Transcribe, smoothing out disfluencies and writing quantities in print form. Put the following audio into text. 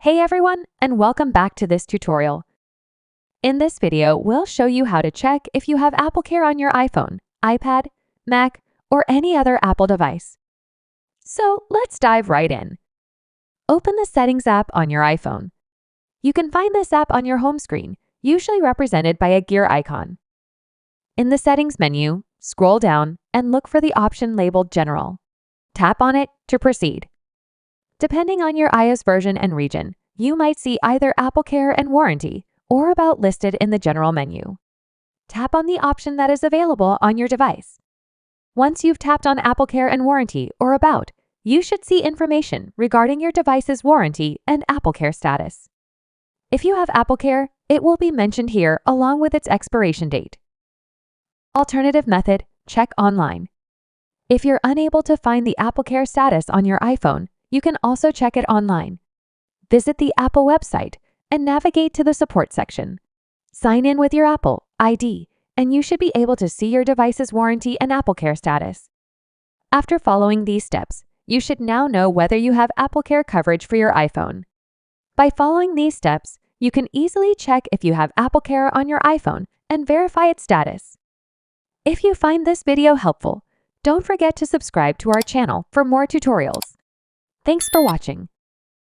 Hey everyone, and welcome back to this tutorial. In this video, we'll show you how to check if you have AppleCare on your iPhone, iPad, Mac, or any other Apple device. So let's dive right in. Open the Settings app on your iPhone. You can find this app on your home screen, usually represented by a gear icon. In the Settings menu, scroll down and look for the option labeled General. Tap on it to proceed. Depending on your iOS version and region, you might see either AppleCare and Warranty or About listed in the General menu. Tap on the option that is available on your device. Once you've tapped on AppleCare and Warranty or About, you should see information regarding your device's warranty and AppleCare status. If you have AppleCare, it will be mentioned here along with its expiration date. Alternative method, check online. If you're unable to find the AppleCare status on your iPhone, you can also check it online. Visit the Apple website and navigate to the support section. Sign in with your Apple ID, and you should be able to see your device's warranty and AppleCare status. After following these steps, you should now know whether you have AppleCare coverage for your iPhone. By following these steps, you can easily check if you have AppleCare on your iPhone and verify its status. If you find this video helpful, don't forget to subscribe to our channel for more tutorials. Thanks for watching.